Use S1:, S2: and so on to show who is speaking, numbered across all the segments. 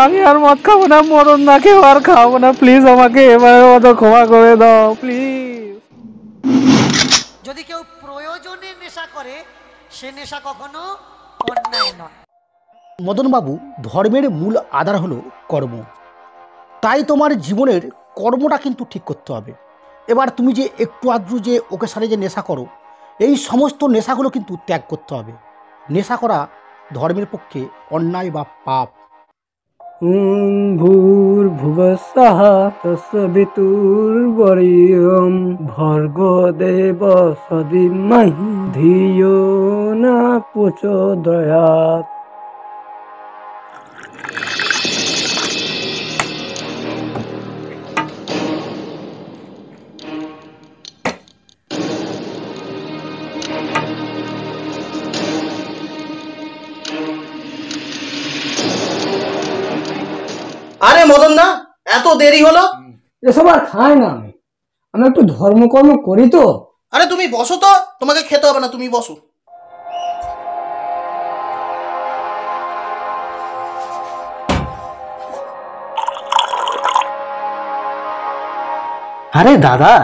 S1: আমি আর মদ খাবো না, মরণ না খেয়ে আর খাবো না, প্লিজ আমাকে এবারের মতো ক্ষমা করে দাও প্লিজ।
S2: যদি কেউ প্রয়োজনে নেশা করে সে নেশা কখনো অন্যায় নয়।
S3: মদনবাবু, ধর্মের মূল আধার হলো কর্ম। তাই তোমার জীবনের কর্মটা কিন্তু ঠিক করতে হবে। এবার তুমি যে একটু আধটু যে ওকে সারে যে নেশা করো, এই সমস্ত নেশাগুলো কিন্তু ত্যাগ করতে হবে। নেশা করা ধর্মের পক্ষে অন্যায় বা পাপ।
S1: ভূর্ভুবস্সঃ তস্সবিতুর্বরেণ্যং ভর্গো দেবস্য ধীমহি ধিয়ো ন প্রচোদয়াৎ।
S3: আরে মদন দা, এত দেরি হলো?
S1: এসব আর খাই না আমি, আমি একটু ধর্মকর্ম করি তো।
S3: আরে তুমি বসো তো, তোমাকে খেতে হবে না, তুমি বসো। আরে দাদা,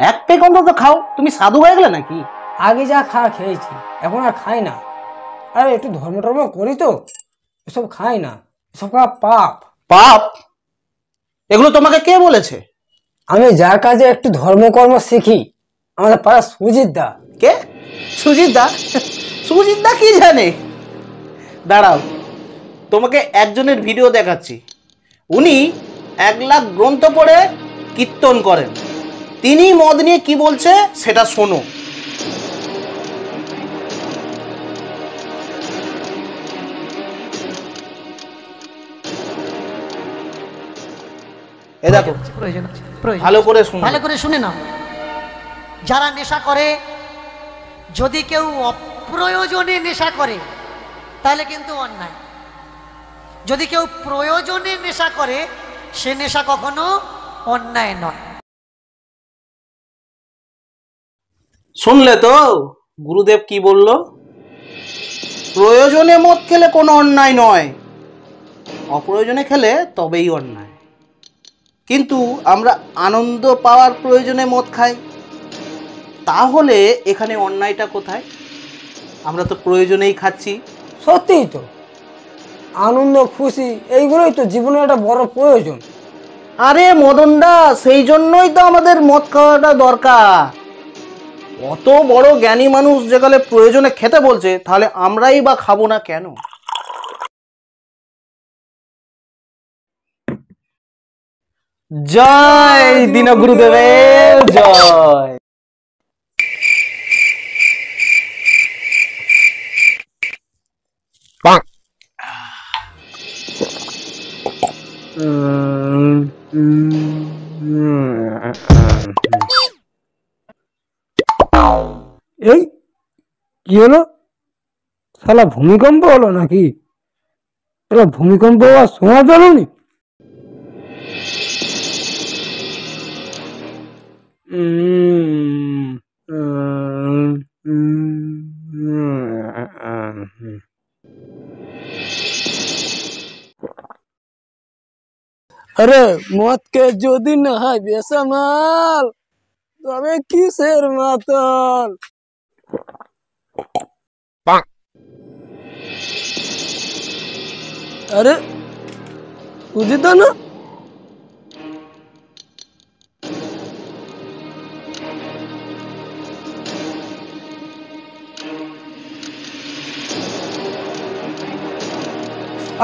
S3: এক পেক অন্তত খাও, তুমি সাধু হয়ে গেলে নাকি?
S1: আগে যা খাওয়া খেয়েছি, এখন আর খাই না। আরে একটু ধর্ম টর্ম করি তো, এসব খাই না, এসব খাওয়া পাপ।
S3: পাপ? এগুলো তোমাকে কে বলেছে?
S1: আমি যার কাছে একটু ধর্মকর্ম শিখি, আমাদের পাড়া সুজিত দা।
S3: কে? সুজিত দা? সুজিত দা কি জানে? দাঁড়াও, তোমাকে একজনের ভিডিও দেখাচ্ছি। উনি 1,00,000 গ্রন্থ পড়ে কীর্তন করেন। তিনি মদ নিয়ে কি বলছে সেটা শোনো। এ দেখো,
S2: প্রয়োজন আছে,
S3: ভালো করে শুনো।
S2: ভালো করে শুনে নাও। যারা নেশা করে, যদি কেউ অপ্রয়োজনে নেশা করে তাহলে কিন্তু অন্যায়। যদি কেউ প্রয়োজনে নেশা করে সে নেশা কখনো অন্যায় নয়।
S3: শুনলে তো গুরুদেব কি বলল? প্রয়োজনে মদ খেলে কোনো অন্যায় নয়, অপ্রয়োজনে খেলে তবেই অন্যায়। কিন্তু আমরা আনন্দ পাওয়ার প্রয়োজনে মদ খাই, তাহলে এখানে অন্যায়টা কোথায়? আমরা তো প্রয়োজনেই খাচ্ছি।
S1: সত্যিই তো, আনন্দ খুশি এইগুলোই তো জীবনের একটা বড় প্রয়োজন।
S3: আরে মদনদা, সেই জন্যই তো আমাদের মদ খাওয়াটা দরকার। অত বড় জ্ঞানী মানুষ যেখানে প্রয়োজনে খেতে বলছে, তাহলে আমরাই বা খাবো না কেন? জয় দীন গুরুদেবের জয়।
S1: এই কি হলো? শালা ভূমিকম্প হলো নাকি? শালা ভূমিকম্প হওয়ার সময় পেলনি? আরে মদকে যদি না হয় বেসামাল, তবে কিসের মাতাল? আরে সুজিত না?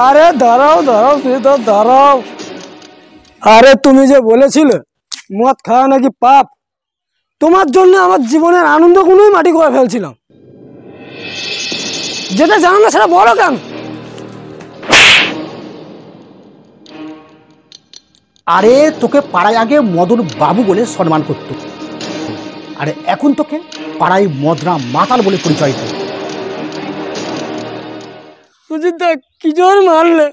S1: আরে দাঁড়াও দাঁড়াও সুজিত, দাঁড়াও। আরে তুমি যে বলেছিলে মদ খাওয়া নাকি পাপ, তোমার জন্য আমার জীবনের আনন্দগুলোই মাটি করে ফেলছিলাম। যেটা জানো না সেটা বলো কেন?
S3: আরে তোকে পাড়ায় আগে মদন বাবু বলে সম্মান করতো, আরে এখন তোকে পাড়ায় মদনা মাতাল বলে পরিচয় দেয়।
S1: সুজিত কি জোর মারলে,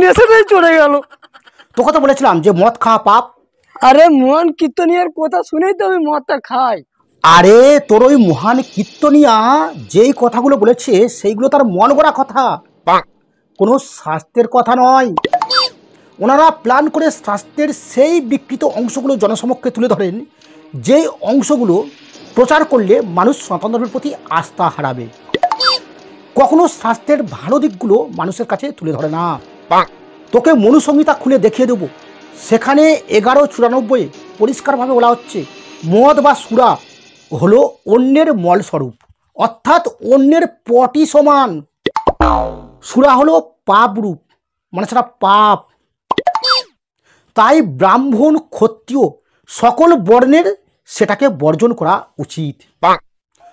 S1: নেশাটাই চড়ে গেল।
S3: তোকে তো বলেছিলাম যে মদ খাওয়া পাপ।
S1: আরে মহান কীর্তনিয়ার কথা শুনেই তো আমি মদটা খাই।
S3: আরে তোর ওই মহান কীর্তনিয়া যেই কথাগুলো বলেছে সেইগুলো তার মন গড়া কথা। কোনো স্বাস্থ্যের কথা নয়। ওনারা প্ল্যান করে স্বাস্থ্যের সেই বিকৃত অংশগুলো জনসমক্ষে তুলে ধরেন, যেই অংশগুলো প্রচার করলে মানুষ সনাতন ধর্মের প্রতি আস্থা হারাবে। কখনো স্বাস্থ্যের ভালো দিকগুলো মানুষের কাছে তুলে ধরে না। তোকে মনুসংহিতা খুলে দেখিয়ে দেবো, সেখানে 1194 পরিষ্কারভাবে বলা হচ্ছে মদ বা সুরা হলো অন্যের মলস্বরূপ, অর্থাৎ অন্যের পটি সমান। সুরা হলো পাপ রূপ, মানে সেটা পাপ। তাই ব্রাহ্মণ, ক্ষত্রিয় সকল বর্ণের সেটাকে বর্জন করা উচিত।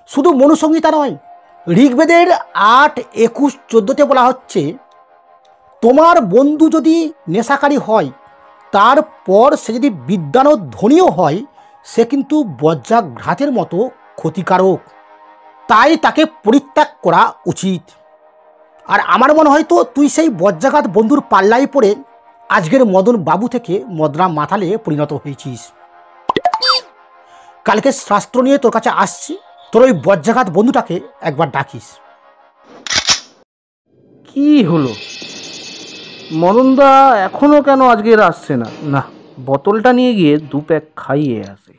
S3: শুধু মনুসংহিতা নয়, ঋগ্বেদের 8, 21, 14 বলা হচ্ছে তোমার বন্ধু যদি নেশাকারী হয়, তারপর সে যদি বিদ্বান ও ধনীও হয়, সে কিন্তু বজ্রাঘাতের মতো ক্ষতিকারক, তাই তাকে পরিত্যাগ করা উচিত। আর আমার মনে হয় তো তুই সেই বজ্রাঘাত বন্ধুর পাল্লাই পড়ে আজকের মদন বাবু থেকে মদনা মাতালে পরিণত হয়েছিস। কালকে শাস্ত্র নিয়ে তোর কাছে আসছি, তোর ওই বজ্রাঘাত বন্ধুটাকে একবার ডাকিস।
S4: কি হলো, মদনদা এখনো কেন আজকের আসছে না? না, বোতলটা নিয়ে গিয়ে 2 প্যাক খাইয়ে আসে,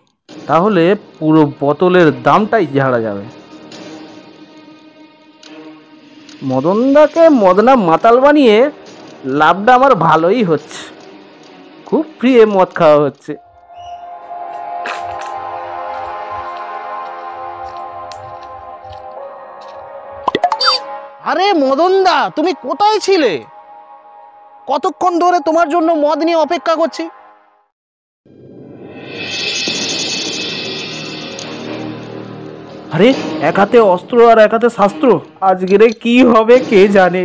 S4: তাহলে পুরো বোতলের দামটাই ঝাড়া যাবে। মদনদাকে মদনা মাতাল বানিয়ে লাভটা আমার ভালোই হচ্ছে, খুব প্রিয় মদ খাওয়া হচ্ছে।
S5: আরে মদনদা, তুমি কোথায় ছিলে? কতক্ষণ ধরে তোমার জন্য মদ নিয়ে অপেক্ষা করছি।
S4: আরে এক হাতে অস্ত্র আর এক হাতে শাস্ত্র, আজকের কি হবে কে জানে।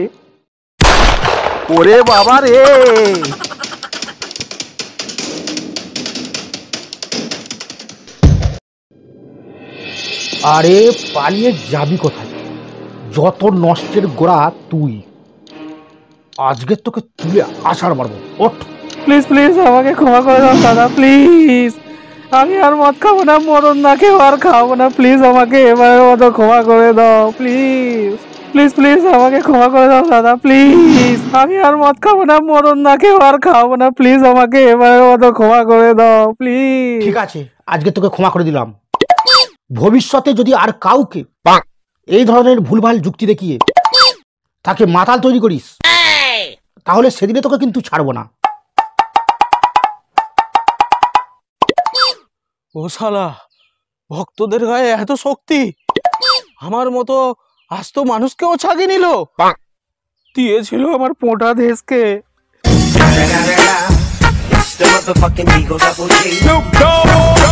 S4: ওরে বাবা রে!
S3: আরে পালিয়ে যাবি কোথায়? যত নষ্টের গোড়া তুই। আজকে তোকে তুলে আছাড় মারবো। ওঠ!
S4: প্লিজ প্লিজ আমাকে ক্ষমা করে দাও দাদা, প্লিজ। আমি আর মদ খাবো না, মদনদাকেও আর খাবো না, প্লিজ আমাকে এবারের মতো ক্ষমা করে দাও, প্লিজ প্লিজ প্লিজ আমাকে ক্ষমা করে দাও দাদা, প্লিজ। আমি আর মদ খাবো না, মদনদাকেও আর খাবো না, প্লিজ আমাকে এবারের মতো ক্ষমা করে দাও, প্লিজ।
S3: ঠিক আছে, আজকে তোকে ক্ষমা করে দিলাম। ভবিষ্যতে যদি আর কাউকে এই ধরনের ভুলভাল যুক্তি দেখিয়ে তাকে মাতাল তৈরি করিস, তাহলে সেদিনে তোকে কিন্তু ছাড়বো না।
S5: ও শালা, ভক্তদের গায়ে এত শক্তি! আমার মতো আস্ত মানুষকেও ছাগিয়ে নিল, দিয়েছিল আমার পোঁটা দেশকে।
S6: It's the motherfucking Eagle Double G. Snoop Dogg.